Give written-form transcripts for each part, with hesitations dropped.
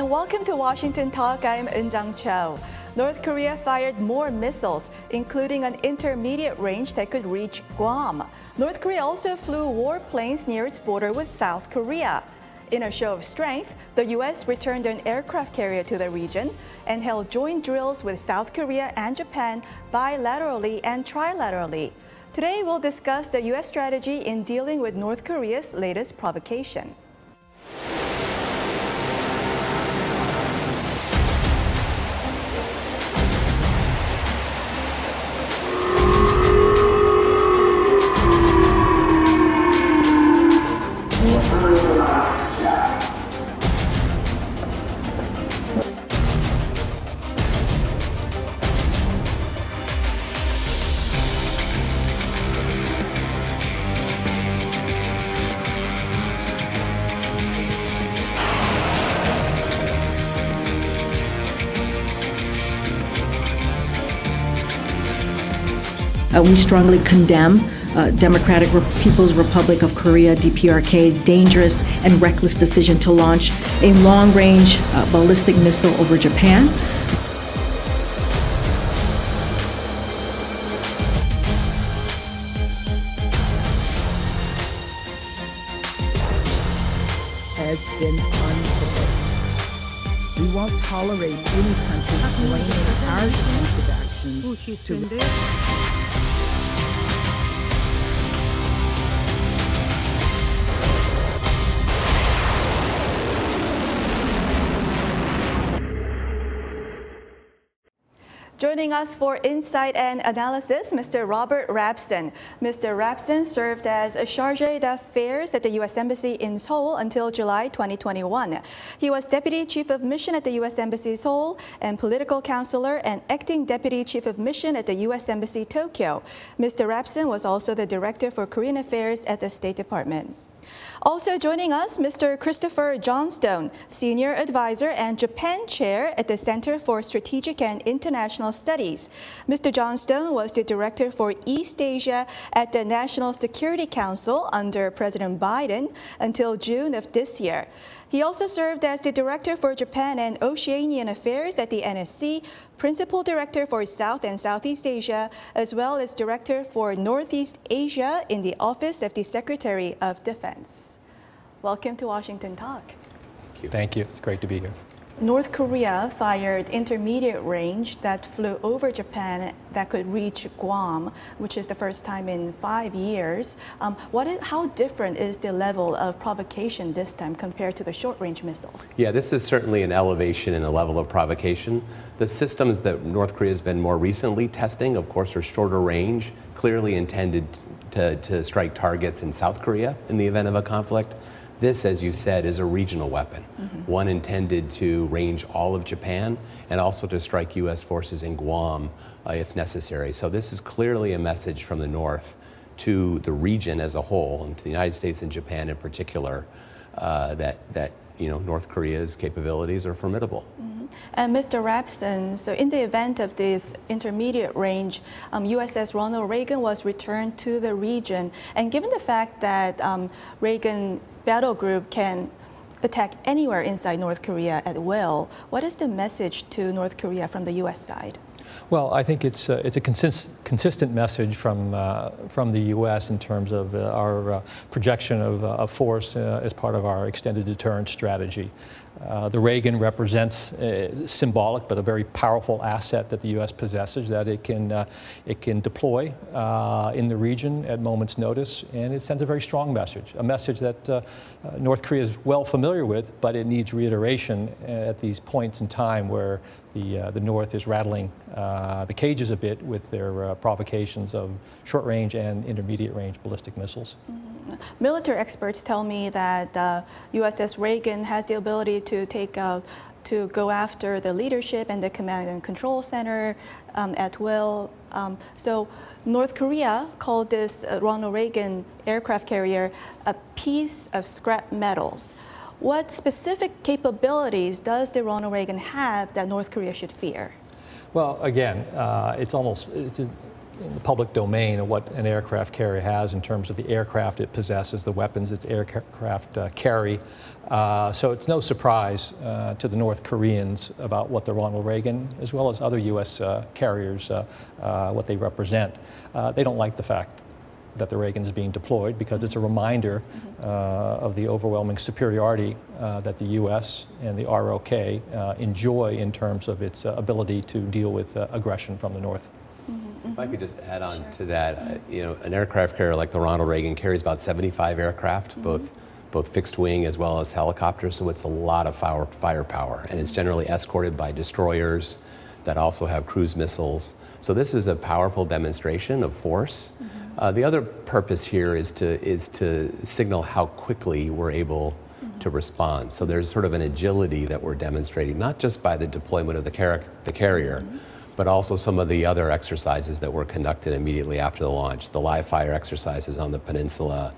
and welcome to Washington Talk. I'm Eun Cho. North Korea fired more missiles, including an intermediate range that could reach Guam. North Korea also flew warplanes near its border with South Korea. In a show of strength, the U.S. returned an aircraft carrier to the region and held joint drills with South Korea and Japan bilaterally and trilaterally. Today, we'll discuss the U.S. strategy in dealing with North Korea's latest provocation. We strongly condemn Democratic People's Republic of Korea, DPRK's dangerous and reckless decision to launch a long-range ballistic missile over Japan. Has been unprovoked. We won't tolerate any country blaming our defensive actions to Joining us for insight and analysis, Mr. Robert Rapson. Mr. Rapson served as a chargé d'affaires at the U.S. Embassy in Seoul until July 2021. He was Deputy Chief of Mission at the U.S. Embassy Seoul and Political Counselor and Acting Deputy Chief of Mission at the U.S. Embassy Tokyo. Mr. Rapson was also the Director for Korean Affairs at the State Department. Also joining us, Mr. Christopher Johnstone, Senior Advisor and Japan Chair at the Center for Strategic and International Studies. Mr. Johnstone was the Director for East Asia at the National Security Council under President Biden until June of this year. He also served as the Director for Japan and Oceanian Affairs at the NSC, Principal Director for South and Southeast Asia, as well as Director for Northeast Asia in the Office of the Secretary of Defense. Welcome to Washington Talk. Thank you. Thank you. It's great to be here. North Korea fired intermediate range that flew over Japan that could reach Guam, which is the first time in 5 years. How different is the level of provocation this time compared to the short-range missiles? Yeah, this is certainly an elevation in the level of provocation. The systems that North Korea has been more recently testing, of course, are shorter range, clearly intended to strike targets in South Korea in the event of a conflict. This, as you said, is a regional weapon, one intended to range all of Japan and also to strike U.S. forces in Guam if necessary. So this is clearly a message from the North to the region as a whole, and to the United States and Japan in particular, that North Korea's capabilities are formidable. And Mr. Rapson, so in the event of this intermediate range, USS Ronald Reagan was returned to the region. And given the fact that Reagan battle group can attack anywhere inside North Korea at will, what is the message to North Korea from the U.S. side? Well, I think it's a consistent message from the U.S. in terms of our projection of force as part of our extended deterrence strategy. The Reagan represents symbolic but a very powerful asset that the U.S. possesses that it can deploy in the region at moment's notice, and it sends a very strong message, a message that North Korea is well familiar with, but it needs reiteration at these points in time where the North is rattling the cages a bit with their provocations of short-range and intermediate-range ballistic missiles. Military experts tell me that USS Reagan has the ability to go after the leadership and the command and control center at will. So North Korea called this Ronald Reagan aircraft carrier a piece of scrap metals. What specific capabilities does the Ronald Reagan have that North Korea should fear? Well, again, in the public domain of what an aircraft carrier has in terms of the aircraft it possesses, the weapons its aircraft carry. So it's no surprise to the North Koreans about what the Ronald Reagan, as well as other U.S. Carriers, what they represent. They don't like the fact that the Reagan is being deployed because it's a reminder of the overwhelming superiority that the U.S. and the ROK enjoy in terms of its ability to deal with aggression from the North. If I could just add on to that, an aircraft carrier like the Ronald Reagan carries about 75 aircraft, both fixed wing as well as helicopters, so it's a lot of firepower, and it's generally escorted by destroyers that also have cruise missiles. So this is a powerful demonstration of force. The other purpose here is to signal how quickly we're able to respond. So there's sort of an agility that we're demonstrating, not just by the deployment of the carrier, but also some of the other exercises that were conducted immediately after the launch. The live fire exercises on the peninsula,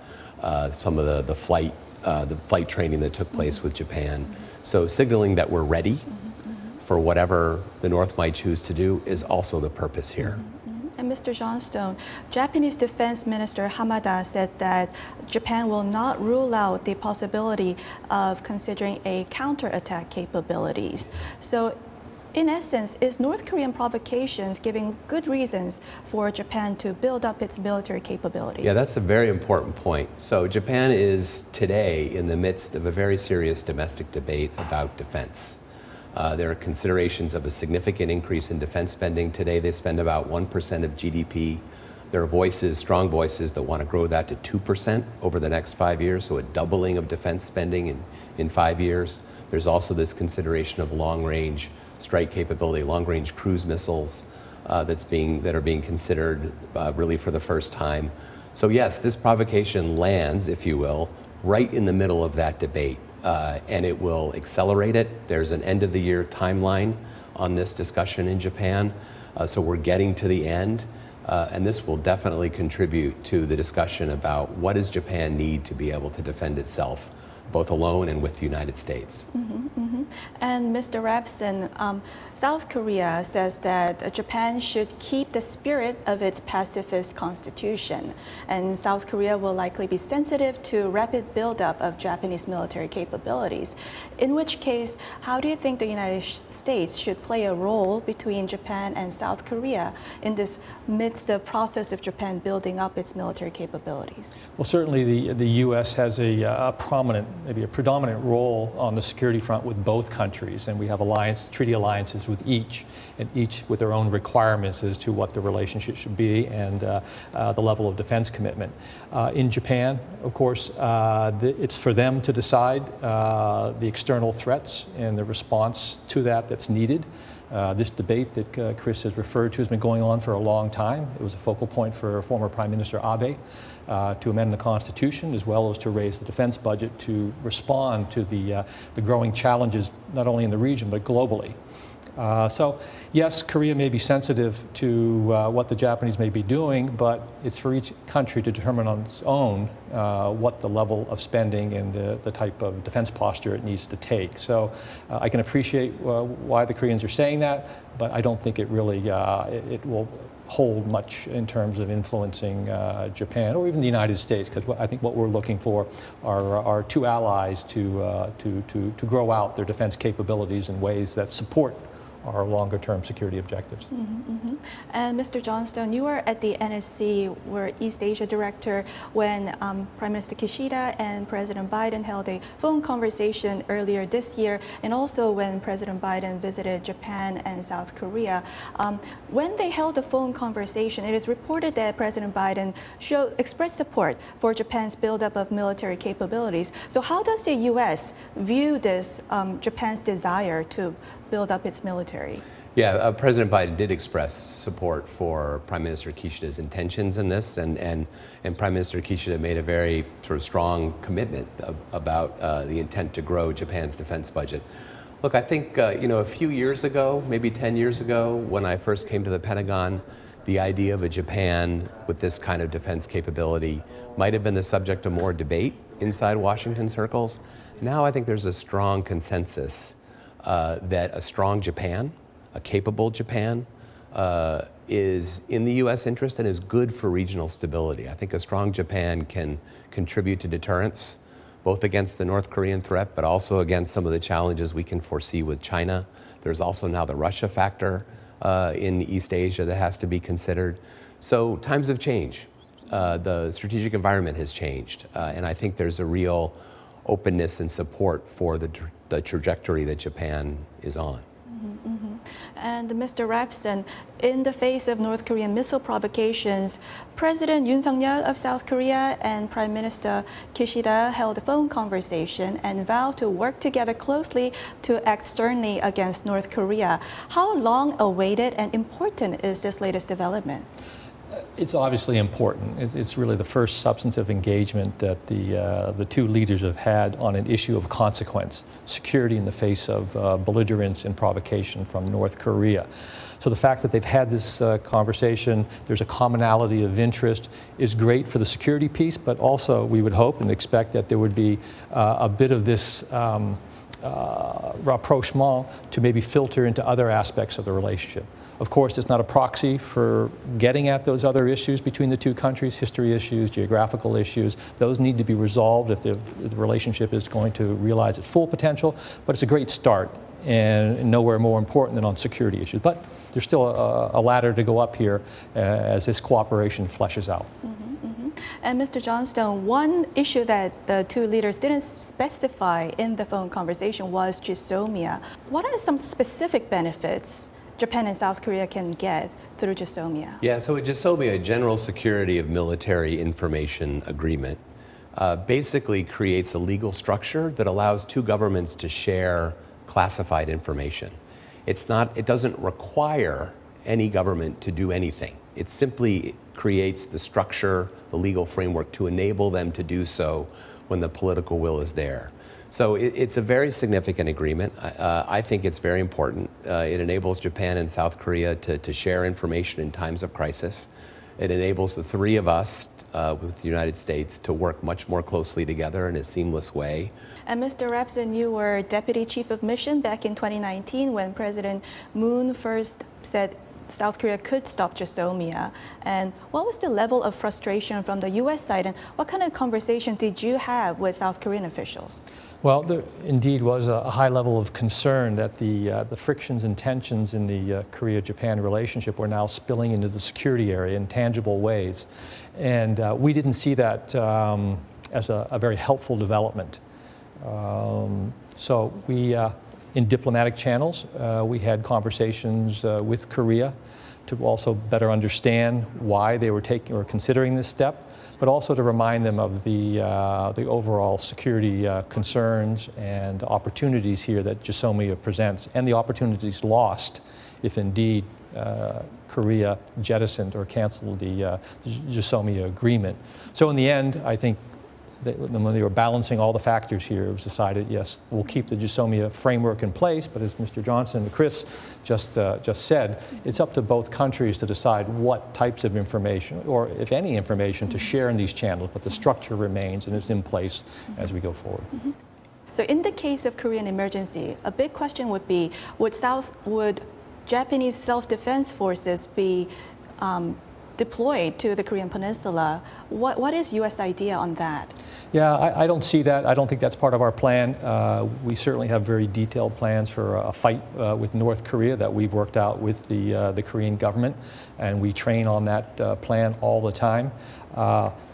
some of the flight training that took place with Japan. So signaling that we're ready for whatever the North might choose to do is also the purpose here. And Mr. Johnstone, Japanese Defense Minister Hamada said that Japan will not rule out the possibility of considering a counterattack capabilities. So in essence, is North Korean provocations giving good reasons for Japan to build up its military capabilities? Yeah, that's a very important point. So Japan is today in the midst of a very serious domestic debate about defense. There are considerations of a significant increase in defense spending. Today they spend about 1% of GDP. There are voices, strong voices, that want to grow that to 2% over the next 5 years, so a doubling of defense spending in 5 years. There's also this consideration of long-range strike capability, long-range cruise missiles that are being considered really for the first time. So yes, this provocation lands, if you will, right in the middle of that debate. And it will accelerate it. There's an end of the year timeline on this discussion in Japan. So we're getting to the end. And this will definitely contribute to the discussion about what does Japan need to be able to defend itself, both alone and with the United States. And Mr. Rapson, South Korea says that Japan should keep the spirit of its pacifist constitution, and South Korea will likely be sensitive to rapid buildup of Japanese military capabilities. In which case, how do you think the United States should play a role between Japan and South Korea in this midst of process of Japan building up its military capabilities? Well, certainly the U.S. has a prominent, maybe a predominant role on the security front with both countries, and we have treaty alliances with each, and each with their own requirements as to what the relationship should be and the level of defense commitment. In Japan, of course, it's for them to decide the external threats and the response to that's needed. This debate that Chris has referred to has been going on for a long time. It was a focal point for former Prime Minister Abe to amend the Constitution, as well as to raise the defense budget to respond to the growing challenges, not only in the region, but globally. So yes, Korea may be sensitive to what the Japanese may be doing, but it's for each country to determine on its own what the level of spending and the type of defense posture it needs to take. So I can appreciate why the Koreans are saying that, but I don't think it really it will hold much in terms of influencing Japan or even the United States, because I think what we're looking for are two allies to grow out their defense capabilities in ways that support our longer-term security objectives. And Mr. Johnstone, you were at the NSC, were East Asia Director, when Prime Minister Kishida and President Biden held a phone conversation earlier this year, and also when President Biden visited Japan and South Korea. When they held a phone conversation, it is reported that President Biden expressed support for Japan's buildup of military capabilities. So how does the U.S. view this, Japan's desire to build up its military? Yeah, President Biden did express support for Prime Minister Kishida's intentions in this, and Prime Minister Kishida made a very sort of strong commitment about the intent to grow Japan's defense budget. Look, I think a few years ago, maybe 10 years ago, when I first came to the Pentagon, the idea of a Japan with this kind of defense capability might have been the subject of more debate inside Washington circles. Now I think there's a strong consensus that a strong Japan, a capable Japan, is in the U.S. interest and is good for regional stability. I think a strong Japan can contribute to deterrence, both against the North Korean threat, but also against some of the challenges we can foresee with China. There's also now the Russia factor in East Asia that has to be considered. So times have changed. The strategic environment has changed, and I think there's a real openness and support for the trajectory that Japan is on. And Mr. Rapson, in the face of North Korean missile provocations, President Yoon Suk-yeol of South Korea and Prime Minister Kishida held a phone conversation and vowed to work together closely to act sternly against North Korea. How long awaited and important is this latest development? It's obviously important. It's really the first substantive engagement that the two leaders have had on an issue of consequence, security in the face of belligerence and provocation from North Korea. So the fact that they've had this conversation, there's a commonality of interest, is great for the security piece, but also we would hope and expect that there would be a bit of this rapprochement to maybe filter into other aspects of the relationship. Of course, it's not a proxy for getting at those other issues between the two countries, history issues, geographical issues. Those need to be resolved if the relationship is going to realize its full potential, but it's a great start and nowhere more important than on security issues. But there's still a ladder to go up here as this cooperation fleshes out. And Mr. Johnstone, one issue that the two leaders didn't specify in the phone conversation was Johnstone. What are some specific benefits Japan and South Korea can get through Johnstone? Yeah, so Johnstone, a General Security of Military Information Agreement, basically creates a legal structure that allows two governments to share classified information. It doesn't require any government to do anything. It simply creates the structure, the legal framework to enable them to do so when the political will is there. So it's a very significant agreement. I think it's very important. It enables Japan and South Korea to share information in times of crisis. It enables the three of us with the United States to work much more closely together in a seamless way. And Mr. Rapson, you were Deputy Chief of Mission back in 2019 when President Moon first said South Korea could stop Johnstone. And what was the level of frustration from the U.S. side, and what kind of conversation did you have with South Korean officials? Well, there indeed was a high level of concern that the frictions and tensions in the Korea-Japan relationship were now spilling into the security area in tangible ways. And we didn't see that as a very helpful development. So we, in diplomatic channels, we had conversations with Korea to also better understand why they were taking or considering this step, but also to remind them of the overall security concerns and opportunities here that Johnstone presents, and the opportunities lost if indeed Korea jettisoned or canceled the Johnstone agreement. So in the end, I think when they were balancing all the factors here, it was decided, yes, we'll keep the Johnstone framework in place, but as Mr. Johnson and Chris just said, it's up to both countries to decide what types of information, or if any information, to share in these channels, but the structure remains and is in place as we go forward. So in the case of Korean emergency, a big question would be, would Japanese self-defense forces be deployed to the Korean Peninsula? What is U.S. idea on that? Yeah, I don't see that. I don't think that's part of our plan. We certainly have very detailed plans for a fight with North Korea that we've worked out with the Korean government, and we train on that plan all the time.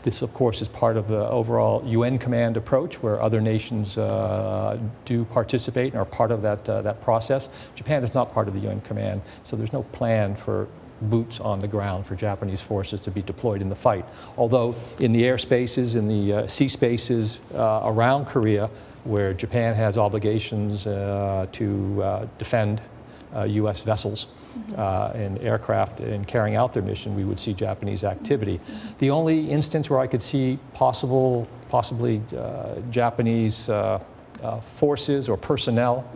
This, of course, is part of the overall UN command approach, where other nations do participate and are part of that process. Japan is not part of the UN command, so there's no plan for boots on the ground for Japanese forces to be deployed in the fight. Although in the airspaces, in the sea spaces around Korea, where Japan has obligations to defend U.S. vessels and aircraft in carrying out their mission, we would see Japanese activity. The only instance where I could see possibly Japanese forces or personnel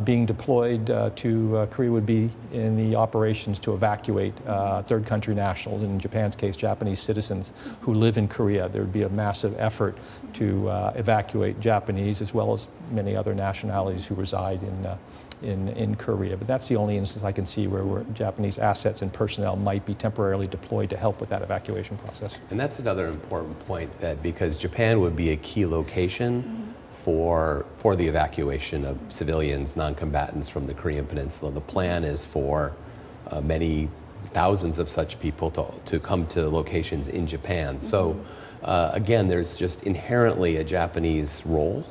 being deployed to Korea would be in the operations to evacuate third country nationals, in Japan's case, Japanese citizens who live in Korea. There would be a massive effort to evacuate Japanese as well as many other nationalities who reside in Korea. But that's the only instance I can see where Japanese assets and personnel might be temporarily deployed to help with that evacuation process. And that's another important point, that because Japan would be a key location for the evacuation of civilians, non-combatants from the Korean Peninsula. The plan is for many thousands of such people to come to locations in Japan. So again, there's just inherently a Japanese role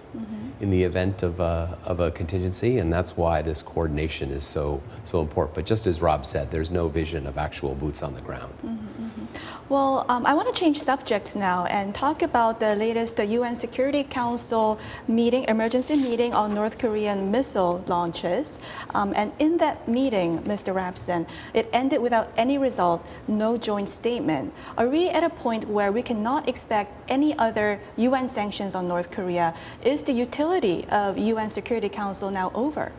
in the event of a contingency, and that's why this coordination is so important. But just as Rob said, there's no vision of actual boots on the ground. Well, I want to change subjects now and talk about the latest UN Security Council meeting, emergency meeting on North Korean missile launches. And in that meeting, Mr. Rapson, it ended without any result, no joint statement. Are we at a point where we cannot expect any other UN sanctions on North Korea? Is the utility of UN Security Council now over?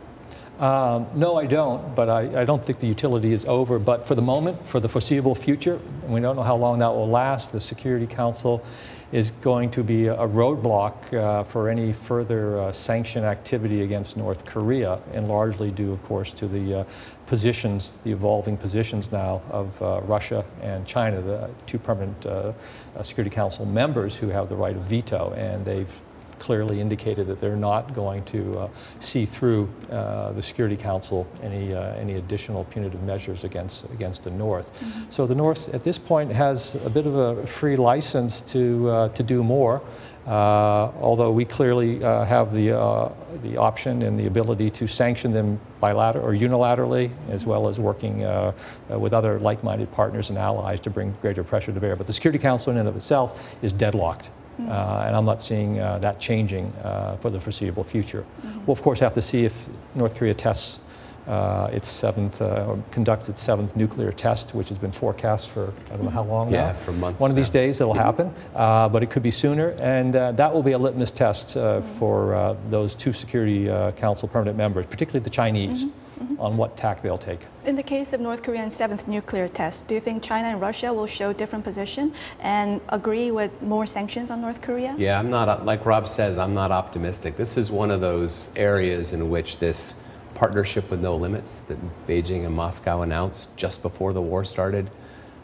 No, I don't, but I don't think the utility is over. But for the moment, for the foreseeable future, and we don't know how long that will last, the Security Council is going to be a roadblock for any further sanction activity against North Korea, and largely due, of course, to the positions, the evolving positions now of Russia and China, the two permanent Security Council members who have the right of veto, and they've clearly indicated that they're not going to see through the Security Council any additional punitive measures against the North. So the North at this point has a bit of a free license to do more. Although we clearly have the option and the ability to sanction them bilaterally or unilaterally, as well as working with other like-minded partners and allies to bring greater pressure to bear. But the Security Council in and of itself is deadlocked. And I'm not seeing that changing for the foreseeable future. We'll of course have to see if North Korea tests conducts its seventh nuclear test, which has been forecast for I don't know how long now. Yeah, for months. One of these now. days it'll happen, but it could be sooner, and that will be a litmus test for those two Security Council permanent members, particularly the Chinese, on what tack they'll take. In the case of North Korea's seventh nuclear test, do you think China and Russia will show different position and agree with more sanctions on North Korea? Yeah, I'm not, like Rob says, I'm not optimistic. This is one of those areas in which this partnership with no limits that Beijing and Moscow announced just before the war started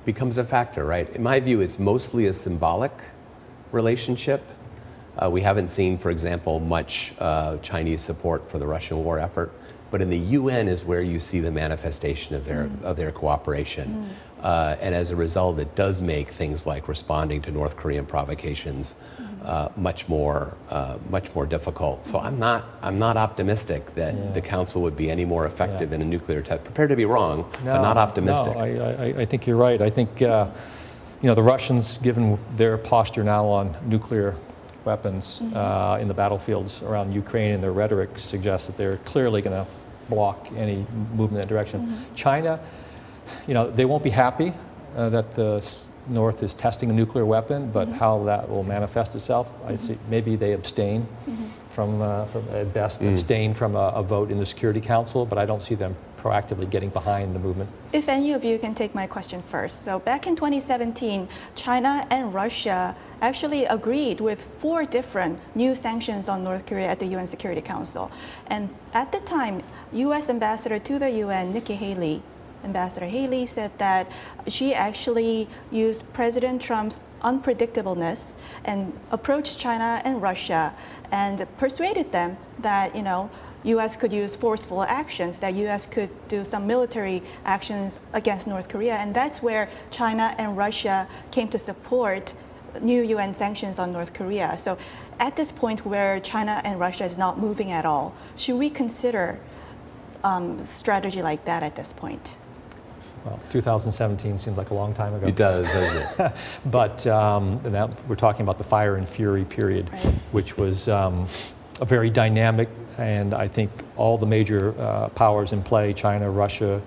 becomes a factor, right? In my view, it's mostly a symbolic relationship. We haven't seen, for example, much Chinese support for the Russian war effort. But in the UN is where you see the manifestation of their cooperation. And as a result, it does make things like responding to North Korean provocations much more difficult. So I'm not optimistic that the Council would be any more effective in a nuclear test. Prepared to be wrong, but not optimistic. No, I think you're right. I think the Russians, given their posture now on nuclear weapons in the battlefields around Ukraine, and their rhetoric suggests that they're clearly going to block any movement in that direction. China, they won't be happy that the North is testing a nuclear weapon, but how that will manifest itself, I see. Maybe they abstain from at best, abstain from a vote in the Security Council, but I don't see them proactively getting behind the movement. If any of you can take my question first. So back in 2017, China and Russia actually agreed with 4 different new sanctions on North Korea at the UN Security Council. And at the time, US Ambassador to the UN, Ambassador Haley, said that she actually used President Trump's unpredictableness and approached China and Russia and persuaded them that, U.S. could use forceful actions, that U.S. could do some military actions against North Korea. And that's where China and Russia came to support new UN sanctions on North Korea. So at this point where China and Russia is not moving at all, should we consider strategy like that at this point? Well, 2017 seems like a long time ago. It does, doesn't it? But now we're talking about the fire and fury period, Right. which was a very dynamic, and I think all the major powers in play, China, Russia,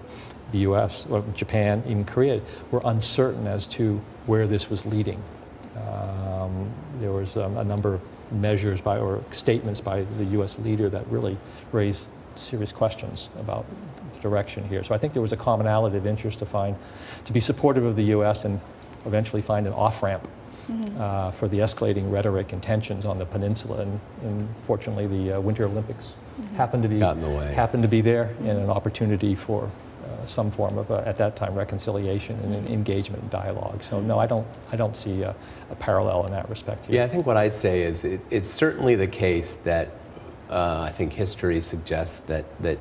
the US, or Japan, even Korea, were uncertain as to where this was leading. There was a number of measures or statements by the US leader that really raised serious questions about the direction here. So I think there was a commonality of interest to be supportive of the US and eventually find an off-ramp for the escalating rhetoric and tensions on the peninsula, and fortunately the Winter Olympics happened to be Got in the way. happened to be there, and an opportunity for some form of at that time reconciliation and an engagement and dialogue. So no, I don't see a parallel in that respect here. Yeah, I think what I'd say is it's certainly the case that I think history suggests that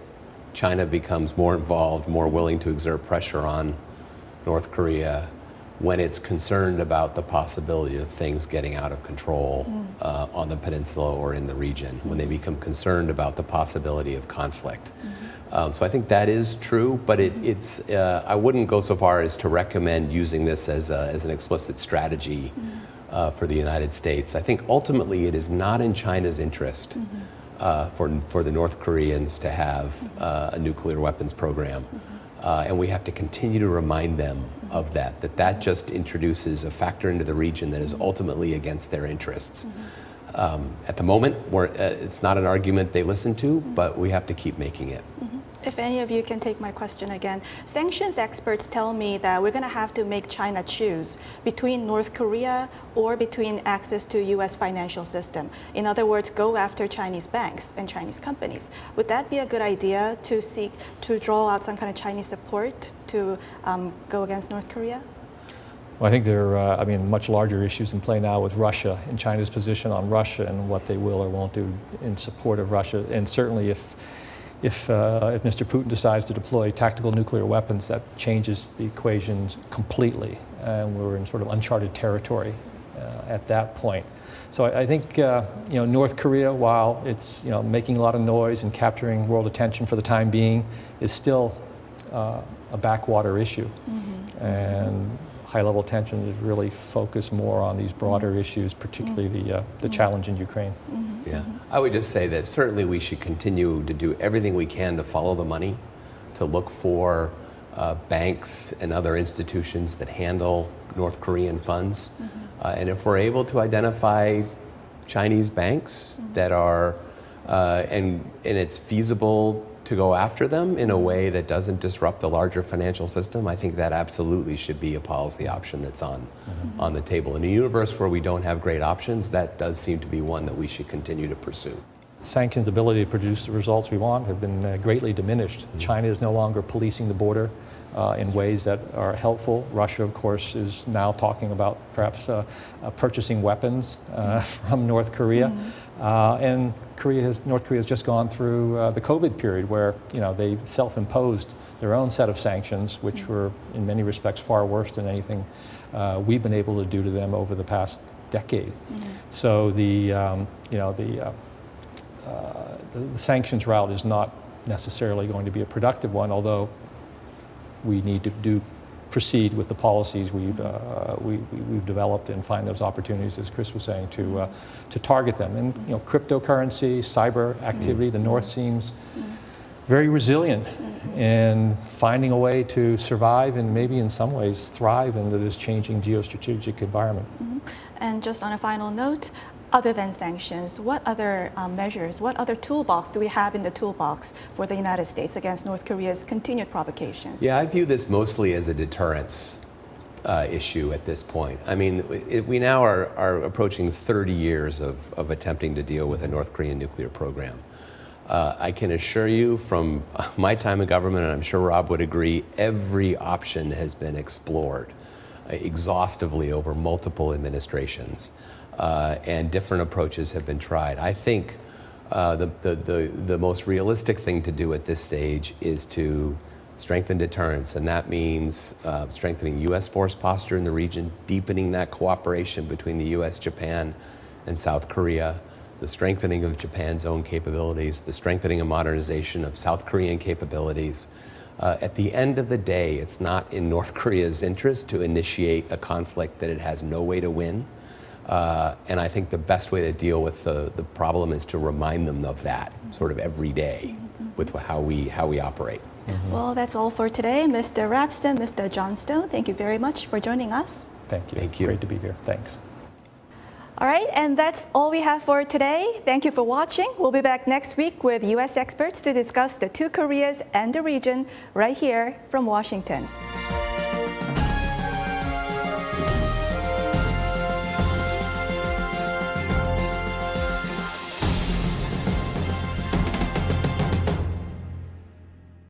China becomes more involved, more willing to exert pressure on North Korea when it's concerned about the possibility of things getting out of control on the peninsula or in the region, when they become concerned about the possibility of conflict. So I think that is true, but it's I wouldn't go so far as to recommend using this as an explicit strategy for the United States. I think ultimately it is not in China's interest for the North Koreans to have a nuclear weapons program. And we have to continue to remind them of that just introduces a factor into the region that is ultimately against their interests. At the moment, it's not an argument they listen to, but we have to keep making it. If any of you can take my question again. Sanctions experts tell me that we're going to have to make China choose between North Korea or between access to U.S. financial system. In other words, go after Chinese banks and Chinese companies. Would that be a good idea to seek to draw out some kind of Chinese support to go against North Korea? Well, I think there are, much larger issues in play now with Russia and China's position on Russia and what they will or won't do in support of Russia. And certainly if Mr. Putin decides to deploy tactical nuclear weapons, that changes the equation completely. And we're in sort of uncharted territory at that point. So I think North Korea, while it's making a lot of noise and capturing world attention for the time being, is still a backwater issue. And high-level tension is really focused more on these broader issues, particularly the challenge in Ukraine. Yeah, I would just say that certainly we should continue to do everything we can to follow the money, to look for banks and other institutions that handle North Korean funds. And if we're able to identify Chinese banks that are, and it's feasible to go after them in a way that doesn't disrupt the larger financial system, I think that absolutely should be a policy option that's on the table. In a universe where we don't have great options, that does seem to be one that we should continue to pursue. Sanctions' ability to produce the results we want have been greatly diminished. China is no longer policing the border in ways that are helpful. Russia, of course, is now talking about perhaps purchasing weapons from North Korea. And North Korea has just gone through the COVID period where they self-imposed their own set of sanctions, which were in many respects far worse than anything we've been able to do to them over the past decade. So the sanctions route is not necessarily going to be a productive one, although we need to proceed with the policies we've developed and find those opportunities, as Chris was saying, to target them. And cryptocurrency, cyber activity, the North seems very resilient in finding a way to survive and maybe in some ways thrive into this changing geostrategic environment. And just on a final note, other than sanctions, what other measures, what other toolbox do we have in the toolbox for the United States against North Korea's continued provocations? Yeah, I view this mostly as a deterrence issue at this point. I mean, we now are approaching 30 years of attempting to deal with a North Korean nuclear program. I can assure you from my time in government, and I'm sure Rob would agree, every option has been explored exhaustively over multiple administrations. And different approaches have been tried. I think the most realistic thing to do at this stage is to strengthen deterrence, and that means strengthening U.S. force posture in the region, deepening that cooperation between the U.S., Japan, and South Korea, the strengthening of Japan's own capabilities, the strengthening and modernization of South Korean capabilities. At the end of the day, it's not in North Korea's interest to initiate a conflict that it has no way to win. And I think the best way to deal with the problem is to remind them of that sort of every day with how we operate. Well, that's all for today. Mr. Rapson, Mr. Johnstone, thank you very much for joining us. Thank you. Thank you. Great to be here. Thanks. All right, and that's all we have for today. Thank you for watching. We'll be back next week with U.S. experts to discuss the two Koreas and the region right here from Washington.